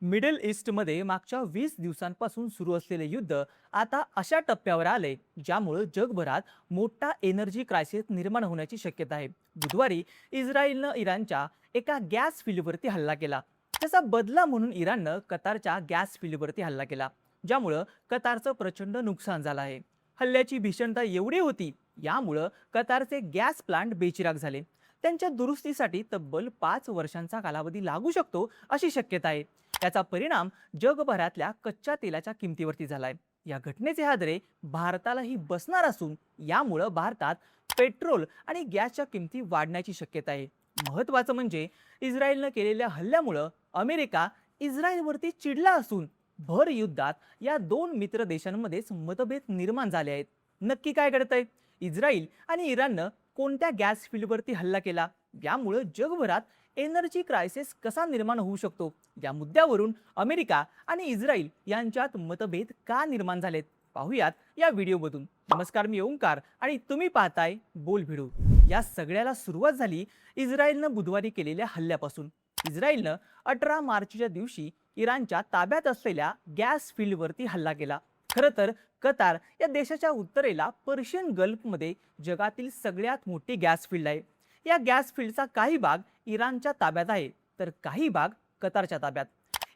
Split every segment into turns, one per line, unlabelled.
Middle ईस्टमध्ये मागच्या 20 दिवसांपासून सुरू असलेले युद्ध आता अशा टप्प्यावर आले ज्यामुळे जगभरात मोठा एनर्जी क्रायसिस निर्माण होण्याची शक्यता आहे. बुधवारी इस्रायलनं इराणच्या एका गॅस फील्डवरती हल्ला केला. त्याचा बदला म्हणून इराणनं कतारच्या गॅस फील्डवरती हल्ला केला, ज्यामुळं कतारचं प्रचंड नुकसान झालं आहे. हल्ल्याची भीषणता एवढी होती यामुळं कतारचे गॅस प्लांट बेचिराग झाले. त्यांच्या दुरुस्तीसाठी तब्बल 5 वर्षांचा कालावधी लागू शकतो अशी शक्यता आहे. याचा परिणाम जगभरातल्या कच्च्या तेलाच्या किमतीवरती झालाय. या घटनेचे हादरे भारतालाही बसणार असून यामुळं भारतात पेट्रोल आणि गॅसच्या किमती वाढण्याची शक्यता आहे. महत्त्वाचं म्हणजे इस्रायलनं केलेल्या हल्ल्यामुळं अमेरिका इस्रायलवरती चिडला असून भर युद्धात या दोन मित्र देशांमध्येच मतभेद निर्माण झाले आहेत. नक्की काय घडतंय? इस्रायल आणि इराणनं कोणत्या गॅस फील्डवरती हल्ला केला? यामुळे जगभरात एनर्जी क्रायसिस कसा निर्माण होऊ शकतो? या मुद्द्यावरून अमेरिका आणि इस्रायल यांच्यात मतभेद का निर्माण झालेत पाहूयात या व्हिडिओमधून. नमस्कार, मी ओंकार आणि तुम्ही पाहताय बोल व्हिडिओ. या सगळ्याला सुरुवात झाली इस्रायलनं बुधवारी केलेल्या हल्ल्यापासून. इस्रायलनं 18 मार्चच्या दिवशी इराणच्या ताब्यात असलेल्या गॅस फील्डवरती हल्ला केला. खरं तर कतार या देशाच्या उत्तरेला पर्शियन गल्फमध्ये जगातील सगळ्यात मोठी गॅस फील्ड आहे. या गॅस फील्डचा काही भाग इराणच्या ताब्यात आहे तर काही भाग कतारच्या ताब्यात.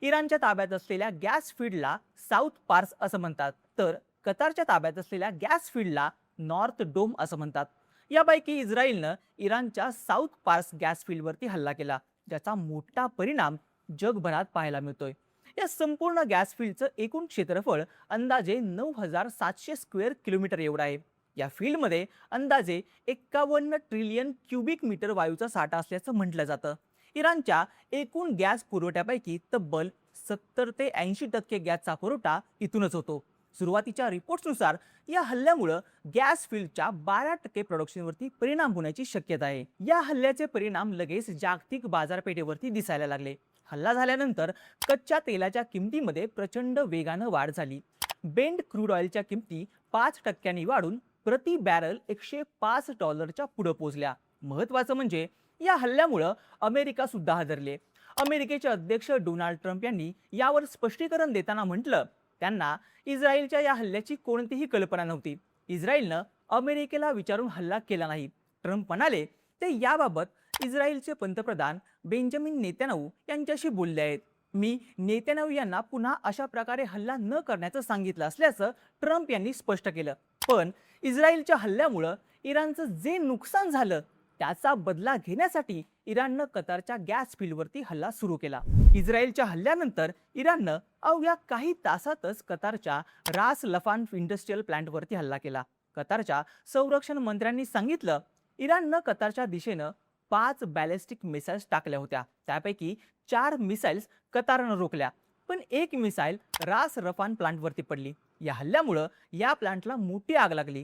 इराणच्या ताब्यात असलेल्या गॅस फील्डला साऊथ पार्स असं म्हणतात, तर कतारच्या ताब्यात असलेल्या गॅस फील्डला नॉर्थ डोम असं म्हणतात. यापैकी इस्रायलनं इराणच्या साऊथ पार्स गॅस फील्डवरती हल्ला केला, ज्याचा मोठा परिणाम जगभरात पाहायला मिळतोय. या संपूर्ण गॅस फील्डचं एकूण क्षेत्रफळ अंदाजे 9,700 स्क्वेअर किलोमीटर एवढं आहे. या फील्डमध्ये अंदाजे 51 ट्रिलियन क्युबिक मीटर वायूचा साठा असल्याचं म्हटलं जातं. इराणच्या एकूण गॅस पुरवठ्यापैकी तब्बल 70 ते 80% गॅसचा पुरवठा इथूनच होतो. सुरुवातीच्या रिपोर्ट्सनुसार या हल्ल्यामुळं गॅस फील्डच्या 12% प्रोडक्शनवरती परिणाम होण्याची शक्यता आहे. या हल्ल्याचे परिणाम लगेच जागतिक बाजारपेठेवरती दिसायला लागले. हल्ला झाल्यानंतर कच्च्या तेलाच्या किमतीमध्ये प्रचंड वेगानं वाढ झाली. बेंड क्रूड ऑइलच्या किमती 5% वाढून प्रति बॅरल $105च्या पुढे पोहोचल्या. महत्त्वाचं म्हणजे या हल्ल्यामुळं अमेरिका सुद्धा हादरले. अमेरिकेचे अध्यक्ष डोनाल्ड ट्रम्प यांनी यावर स्पष्टीकरण देताना म्हटलं, त्यांना इस्रायलच्या या हल्ल्याची कोणतीही कल्पना नव्हती. इस्रायलनं अमेरिकेला विचारून हल्ला केला नाही. ट्रम्प म्हणाले ते याबाबत इस्रायलचे पंतप्रधान बेंजामिन नेतान्याहू यांच्याशी बोलले आहेत. मी नेतान्याहू यांना पुन्हा अशा प्रकारे हल्ला न करण्याचं सांगितलं असल्याचं ट्रम्प यांनी स्पष्ट केलं. पण इस्रायलच्या हल्ल्यामुळं इराणचं जे नुकसान झालं त्याचा बदला घेण्यासाठी इराणनं कतारच्या गॅस फील्डवरती हल्ला सुरू केला. इस्रायलच्या हल्ल्यानंतर इराणनं अवघ्या काही तासातच कतारच्या रास लफान इंडस्ट्रियल प्लांटवरती हल्ला केला. कतारच्या संरक्षण मंत्र्यांनी सांगितलं, इराणनं कतारच्या दिशेनं 5 बॅलिस्टिक मिसाइल्स टाकल्या होत्या. त्यापैकी 4 मिसाइल्स कतारनं रोखल्या, पण 1 मिसाइल रास रफान प्लांटवरती पडली. या हल्ल्यामुळं या प्लांटला मोठी आग लागली.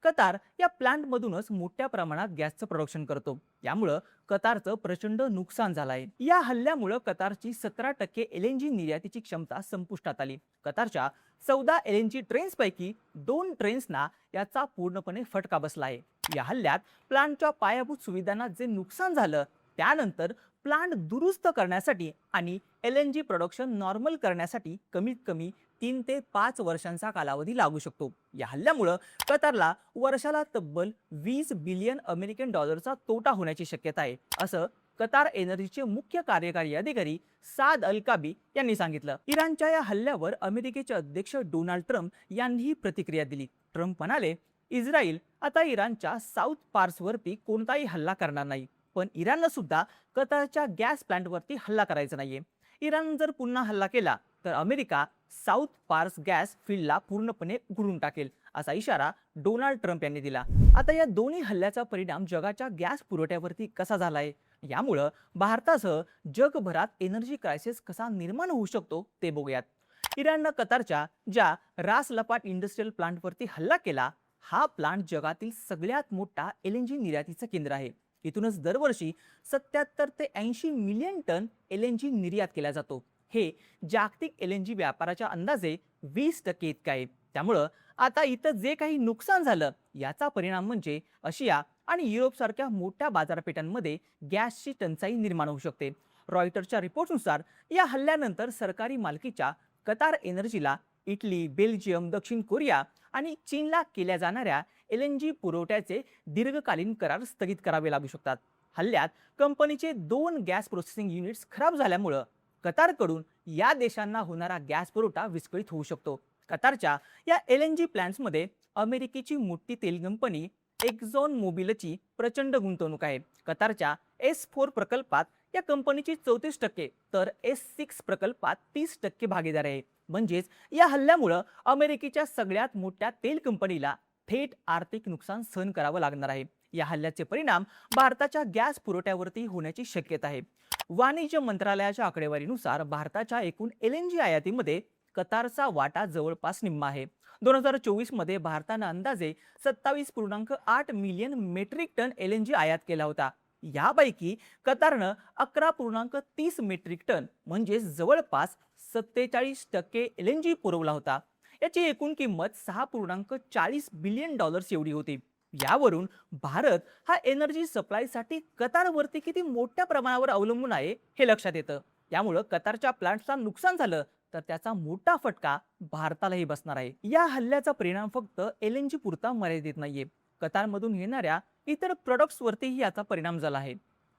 कतार या प्लांटमधूनच मोठ्या प्रमाणात गॅसचं प्रोडक्शन करतो. यामुळं कतारचं प्रचंड नुकसान झालं आहे. या हल्ल्यामुळं कतारची 17% LNG निर्यातीची क्षमता संपुष्टात आली. कतारच्या 14 LNG ट्रेन्सपैकी 2 ट्रेन्सना याचा पूर्णपणे फटका बसला आहे. या हल्ल्यात प्लांटच्या पायाभूत सुविधांना जे नुकसान झालं त्यानंतर प्लांट दुरुस्त करण्यासाठी आणि LNG प्रोडक्शन नॉर्मल करण्यासाठी कमीत कमी 3 ते 5 वर्षांचा कालावधी लागू शकतो. या हल्ल्यामुळं कतारला वर्षाला तब्बल $20 बिलियन तोटा होण्याची शक्यता आहे, असं कतार एनर्जीचे मुख्य कार्यकारी अधिकारी साद अल काबी यांनी सांगितलं. इराणच्या या हल्ल्यावर अमेरिकेचे अध्यक्ष डोनाल्ड ट्रम्प यांनीही प्रतिक्रिया दिली. ट्रम्प म्हणाले, इस्रायल आता इराणच्या साऊथ पार्सवरती कोणताही हल्ला करणार नाही, पण इराणनं सुद्धा कतारच्या गॅस प्लांटवरती हल्ला करायचा नाहीये. इराण जर पुन्हा हल्ला केला तर अमेरिका साऊथ पार्स गॅस फील्डला पूर्णपणे उघडून टाकेल, असा इशारा डोनाल्ड ट्रम्प यांनी दिला. आता या दोन्ही हल्ल्याचा परिणाम जगाच्या गॅस पुरवठ्यावरती कसा झालाय, यामुळं भारतासह जगभरात एनर्जी क्रायसिस कसा निर्माण होऊ शकतो ते बघूयात. इराणनं कतारच्या ज्या रास लपाट इंडस्ट्रियल प्लांटवरती हल्ला केला, हा प्लांट जगातील सगळ्यात मोठा LNG निर्यातीचं केंद्र आहे. इथूनच दरवर्षी 77 ते 80 मिलियन टन LNG निर्यात केला जातो. हे जागतिक LNG व्यापाराच्या अंदाजे 20% इतका आहे. त्यामुळं आता इथं जे काही नुकसान झालं याचा परिणाम म्हणजे आशिया आणि युरोप सारख्या मोठ्या बाजारपेठांमध्ये गॅसची टंचाई निर्माण होऊ शकते. रॉयटरच्या रिपोर्टनुसार या हल्ल्यानंतर सरकारी मालकीच्या कतार एनर्जीला इटली, बेल्जियम, दक्षिण कोरिया आणि चीनला केल्या जाणाऱ्या LNG पुरवठ्याचे दीर्घकालीन करार स्थगित करावे लागू शकतात. हल्ल्यात कंपनीचे 2 गॅस प्रोसेसिंग युनिट्स खराब झाल्यामुळे कतारकडून या देशांना होणारा गॅस पुरवठा विस्कळीत होऊ शकतो. कतारच्या या LNG प्लांट्समध्ये अमेरिकेची मोठी तेल कंपनी एक्झॉन मोबिलची प्रचंड गुंतवणूक आहे. कतारच्या S4 प्रकल्पात या कंपनीची 34% तर S6 प्रकल्पात 30% भागीदारी आहे. म्हणजेच या हल्ल्यामुळे अमेरिकेच्या सगळ्यात मोठ्या तेल कंपनीला थेट आर्थिक नुकसान सहन करावं लागणार आहे. या हल्ल्याचे परिणाम भारताच्या गॅस पुरवठ्यावरती होण्याची शक्यता आहे. वाणिज्य मंत्रालयाच्या आकडेवारीनुसार भारताच्या एकूण LNG आयातीमध्ये कतारचा वाटा जवळपास निम्मा आहे. 2024 मध्ये भारतानं अंदाजे 27.8 मिलियन मेट्रिक टन LNG आयात केला होता. यापैकी कतारनं 11.30 मेट्रिक टन म्हणजे जवळपास 47% LNG पुरवला होता. याची एकूण किंमत $6.40 बिलियन एवढी होती. यावरून भारत हा एनर्जी सप्लायसाठी कतारवरती किती मोठ्या प्रमाणावर अवलंबून आहे हे लक्षात येतं. यामुळे कतारच्या प्लांटचा नुकसान झालं तर त्याचा मोठा फटका भारतालाही बसणार आहे. या हल्ल्याचा परिणाम फक्त LNG पुरता मर्यादित नाहीये. कतारमधून येणाऱ्या इतर प्रोडक्ट्सवरतीही याचा परिणाम झाला आहे.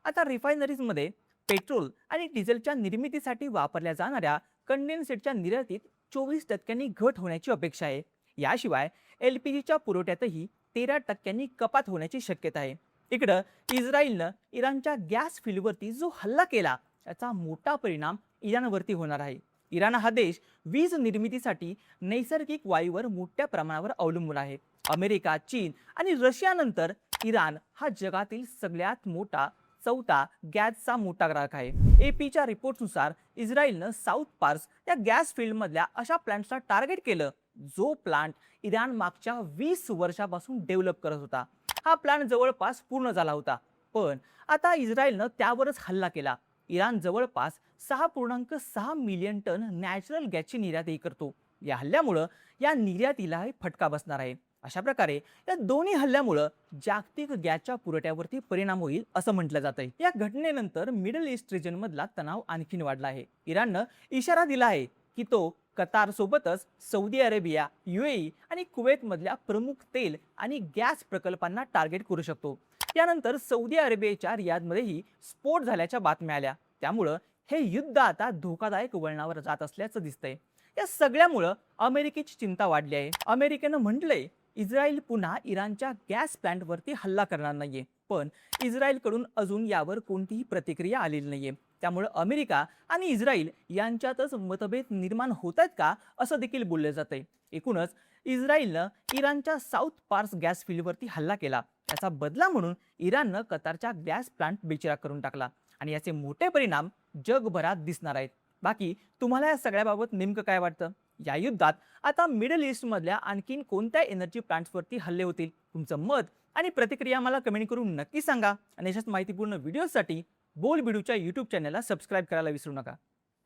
आता रिफायनरीजमध्ये पेट्रोल आणि डिझेलच्या निर्मितीसाठी वापरल्या जाणाऱ्या कंडेन्सेटच्या निर्यातीत 24% घट होण्याची अपेक्षा आहे. याशिवाय LPGच्या पुरवठ्यातही 13% कपात होण्याची शक्यता आहे. इकडं इस्रायलनं इराणच्या गॅस फील्डवरती जो हल्ला केला याचा मोठा परिणाम इराणवरती होणार आहे. इराण हा देश वीज निर्मितीसाठी नैसर्गिक वायूवर मोठ्या प्रमाणावर अवलंबून आहे. अमेरिका, चीन आणि रशियानंतर इराण हा जगातील सगळ्यात मोठा चौथा गॅसचा मोठा ग्राहक आहे. APच्या रिपोर्टनुसार इस्रायलनं साऊथ पार्स या गॅस फील्डमधल्या अशा प्लांटचा टार्गेट केलं जो प्लांट इराण मागच्या 20 वर्षापासून डेव्हलप करत होता. हा प्लांट जवळपास पूर्ण झाला होता, पण आता इस्रायलनं त्यावरच हल्ला केला. इराण जवळपास 6.6 मिलियन टन नॅचरल गॅसची निर्यातही करतो. या हल्ल्यामुळं या निर्यातीलाही फटका बसणार आहे. अशा प्रकारे या दोन्ही हल्ल्यामुळे जागतिक गॅसच्या पुरवठ्यावरती परिणाम होईल असं म्हटलं जातंय. या घटनेनंतर मिडल ईस्ट रिजन मधला तणाव आणखीन वाढला आहे. इराणनं इशारा दिला आहे की तो कतार सोबतच सौदी अरेबिया, UAE आणि कुवेत मधल्या प्रमुख तेल आणि गॅस प्रकल्पांना टार्गेट करू शकतो. यानंतर सौदी अरेबियाच्या रियादमध्येही स्फोट झाल्याच्या बातम्या आल्या. त्यामुळं हे युद्ध आता धोकादायक वळणावर जात असल्याचं दिसतंय. या सगळ्यामुळं अमेरिकेची चिंता वाढली आहे. अमेरिकेनं म्हटलंय इस्रायल पुन्हा इराणच्या गॅस प्लांटवरती हल्ला करणार नाहीये, पण इस्रायलकडून अजून यावर कोणतीही प्रतिक्रिया आलेली नाहीये. त्यामुळे अमेरिका आणि इस्रायल यांच्यातच मतभेद निर्माण होत आहेत का असं देखील बोललं जातंय. एकूणच इस्रायलनं इराणच्या साऊथ पार्स गॅस फील्डवरती हल्ला केला. याचा बदला म्हणून इराणनं कतारच्या गॅस प्लांट बेचिराख करून टाकला आणि याचे मोठे परिणाम जगभरात दिसणार आहेत. बाकी तुम्हाला या सगळ्याबाबत नेमकं काय वाटतं? या युद्धात आता मिडल ईस्ट मधल्या आणखीन कोणत्या एनर्जी प्लांट्सवरती हल्ले होतील? तुमचं मत आणि प्रतिक्रिया मला कमेंट करून नक्की सांगा. आणि अशाच माहितीपूर्ण व्हिडिओसाठी बोल बिडूच्या YouTube चॅनलला सबस्क्राईब करायला विसरू नका.